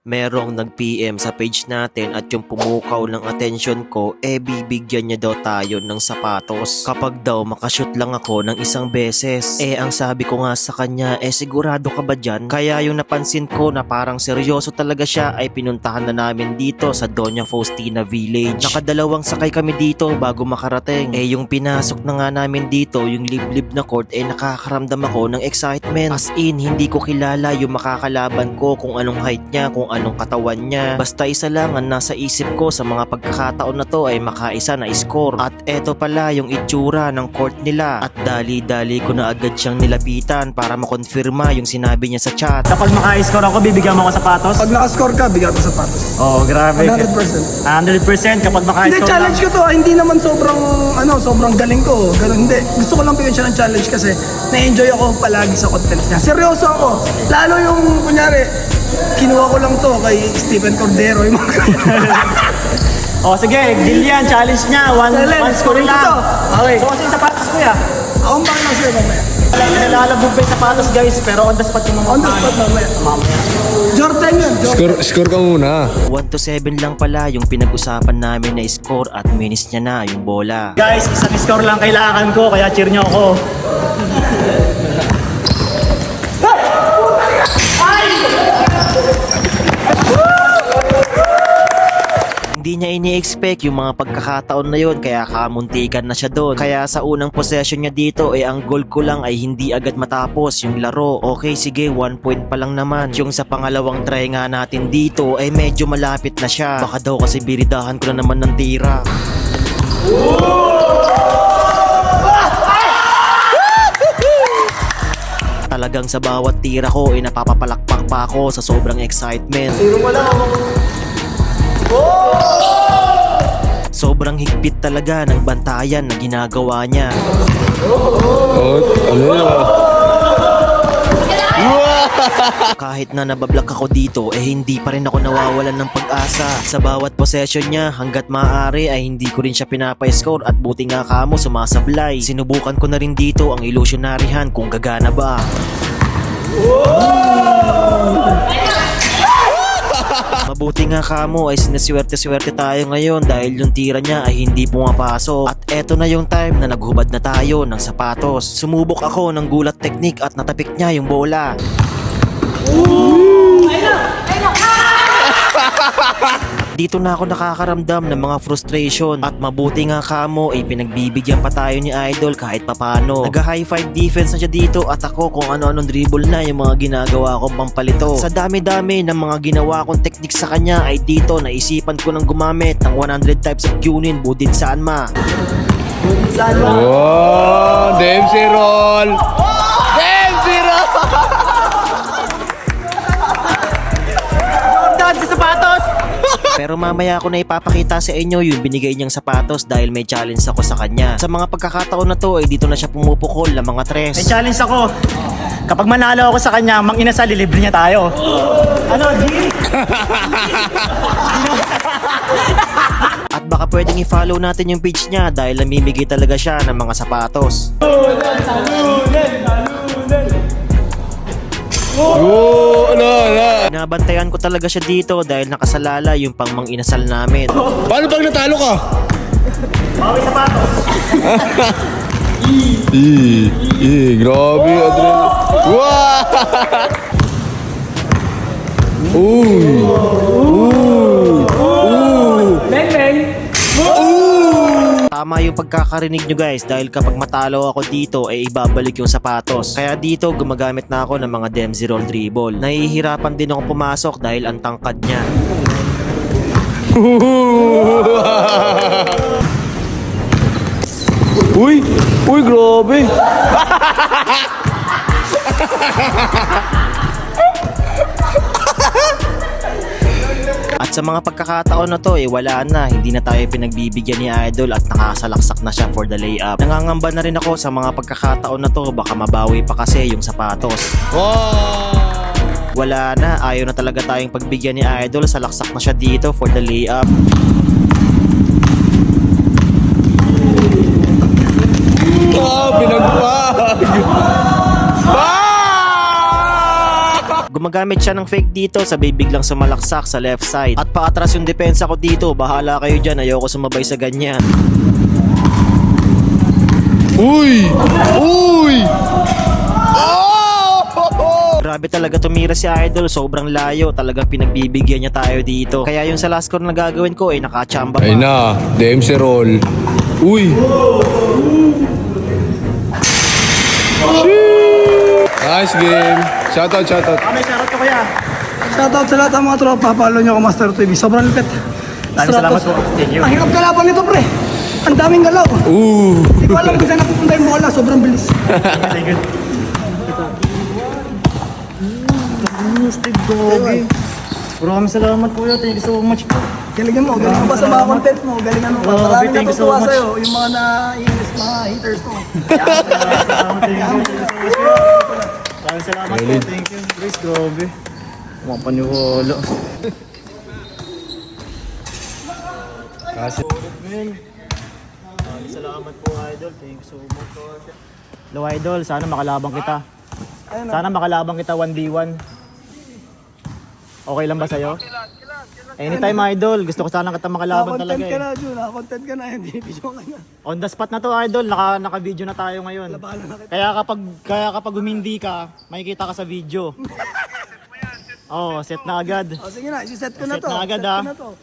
merong nag-PM sa page natin at yung pumukaw ng atensyon ko, bibigyan niya daw tayo ng sapatos kapag daw makashoot lang ako ng isang beses. Ang sabi ko nga sa kanya, sigurado ka ba dyan? Kaya yung napansin ko na parang seryoso talaga siya ay pinuntahan na namin dito sa Doña Faustina Village. Nakadalawang sakay kami dito bago makarating. Yung pinasok na nga namin dito, yung liblib na court, nakakaramdam ako ng excitement. As in, hindi ko kilala yung makakalaban ko, kung anong height niya, kung anong katawan niya. Basta isa lang ang nasa isip ko sa mga pagkakataon na to ay makaisa na score. At eto pala yung itsura ng court nila. At dali-dali ko na agad siyang nilapitan para makonfirma yung sinabi niya sa chat. Kapag maka-score ako, bibigyan mo ako sapatos? Pag nakascore ka, bigyan ko sapatos. Oh, grabe. 100%. 100% kapag Hindi, maka-score lang. challenge ko to. Hindi naman sobrang galing ko. Ganun, hindi. Gusto ko lang bigyan siya ng challenge kasi na-enjoy ako palagi sa content niya. Seryoso ako. Lalo yung, kunyari, kinuha ko lang to kay Stephen Cordero. Yung mga Oh, sige, deal yan. Challenge niya. One score Scoring ko lang. to. Okay. So, kasi yung sapatos ko ya. Akong baka lang sa'yo mamaya. Nalalabog pa yung sapatos guys, pero on the spot yung mga On the spot mamaya. Jordan yun. Score ka muna. 1 to 7 lang pala yung pinag-usapan namin na score at minis niya na yung bola. Guys, isang score lang kailangan ko, kaya cheer nyo ako. Hindi niya ini-expect yung mga pagkakataon na yun, kaya kamuntikan na siya doon. Kaya sa unang possession niya dito, ang goal ko lang ay hindi agad matapos yung laro. Okay, sige, 1 point pa lang naman. Yung sa pangalawang try nga natin dito ay medyo malapit na siya. Baka daw kasi biridahan ko na naman ng tira. Talagang sa bawat tira ko ay napapapalakpak pa ako sa sobrang excitement. Sobrang higpit talaga ng bantayan na ginagawa niya. Kahit na nabablock ako dito, hindi pa rin ako nawawalan ng pag-asa. Sa bawat possession niya, hanggat maaari ay hindi ko rin siya pinapa-score at buti nga kamo sumasablay. Sinubukan ko na rin dito ang illusionaryhan kung gagana ba. Mabuti nga kamo ay sinaswerte-swerte tayo ngayon dahil yung tira niya ay hindi pumapasok. At eto na yung time na naghubad na tayo ng sapatos. Sumubok ako ng gulat technique at natapik niya yung bola. Dito na ako nakakaramdam ng mga frustration at mabuti nga kamo ay pinagbibigyan pa tayo ni Idol kahit papano. Nag-high five defense na siya dito at ako kung ano-anong dribble na yung mga ginagawa kong pampalito. Sa dami-dami ng mga ginawa kong technique sa kanya ay dito naisipan ko ng gumamit ng 100 types of Kunin budin saan ma. Wow, Dempsey roll! Dempsey roll! Jordan sa sapatos! Pero mamaya ko na ipapakita sa inyo yung binigay niyang sapatos dahil may challenge ako sa kanya. Sa mga pagkakataon na to ay dito na siya pumupukol ng mga tres. May challenge ako. Kapag manalo ako sa kanya, mang-inasal, libre niya tayo. Ano, G? At baka pwedeng i-follow natin yung page niya dahil namimigay talaga siya ng mga sapatos. Nabantayan ko talaga siya dito dahil nakasalala yung pangmang inasal namin. Paano pag natalo ka? Bawi sapatos. Grabe, Adrian. Wow! Bang, bang. Tama yung pagkakarinig nyo guys dahil kapag matalo ako dito ay ibabalik yung sapatos. Kaya dito gumagamit na ako ng mga Dempsey roll dribble. Nahihirapan din ako pumasok dahil ang tangkad niya. Uy, grabe. At sa mga pagkakataon na to wala na, hindi na tayo pinagbibigyan ni Idol at nakasalaksak na siya for the layup. Nangangamba na rin ako sa mga pagkakataon na to, baka mabawi pa kasi yung sapatos. Wala na, ayaw na talaga tayong pagbigyan ni Idol, salaksak na siya dito for the layup. Pinagpag! gumagamit siya ng fake dito, sabay biglang sumalaksak sa left side. At paatras yung depensa ko dito, bahala kayo dyan, ayoko sumabay sa ganyan. Uy! Uy! Grabe talaga tumira si Idol, sobrang layo, talagang pinagbibigyan niya tayo dito. Kaya yung sa last score na gagawin ko ay nakachamba pa. Ay na, DMC roll. Uy! Nice game. Shoutout, shoutout. May shoutout ko kuya. Shoutout sa lahat ng mga tropa. Follow nyo ako, Master TV. Sobrang lupit. Maraming salamat po. Thank you. Ang hirap kalaban nito, pre. Ang daming galaw. Ooh. Hindi ko alam kung saan napupunta yung bola. Sobrang bilis. Thank you. Steve Gogi. Maraming salamat kuya. Thank you so much po. Galingan mo. Galingan mo ba sa mga content mo? Galingan mo. Grabe, Maraming thank you so natutuwa much. sa'yo. Yung mga na-inis, mga haters mo. Maraming salamat po. Thank you. Chris, grabe. Mga paniwala. Kasi. Maraming salamat po, Idol. Thank you so much. Hello, Idol. Sana makalabang kita. Sana makalabang kita 1v1. Okay lang ba sa'yo? Anytime, Idol. Gusto ko sana kita makalabang talaga Content ka na, eh. Jun. Content ka na. Hindi, video ka na. On the spot na to, Idol. Naka-video na tayo ngayon. Labanan na kita. Kaya kapag humindi ka, makikita ka sa video. Oh, set na agad. O, sige na. Isi-set ko na Set to. na agad, Set ko ah. na to.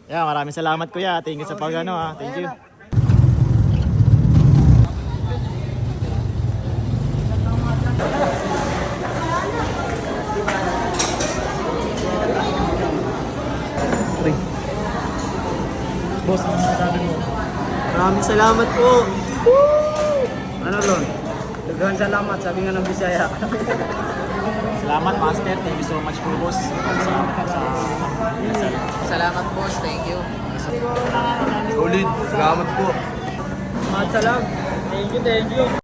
Yeah, maraming salamat kuya. Thank you sa pag ano ha. Thank you. Boss, ano sabi mo? Maraming salamat po. Ano Lon? Daghang salamat, sabi nga ng Bisaya. Salamat Master. Thank you so much po boss. Salamat boss, thank you. Solid. Salamat po. Mahat salam. Thank you, thank you.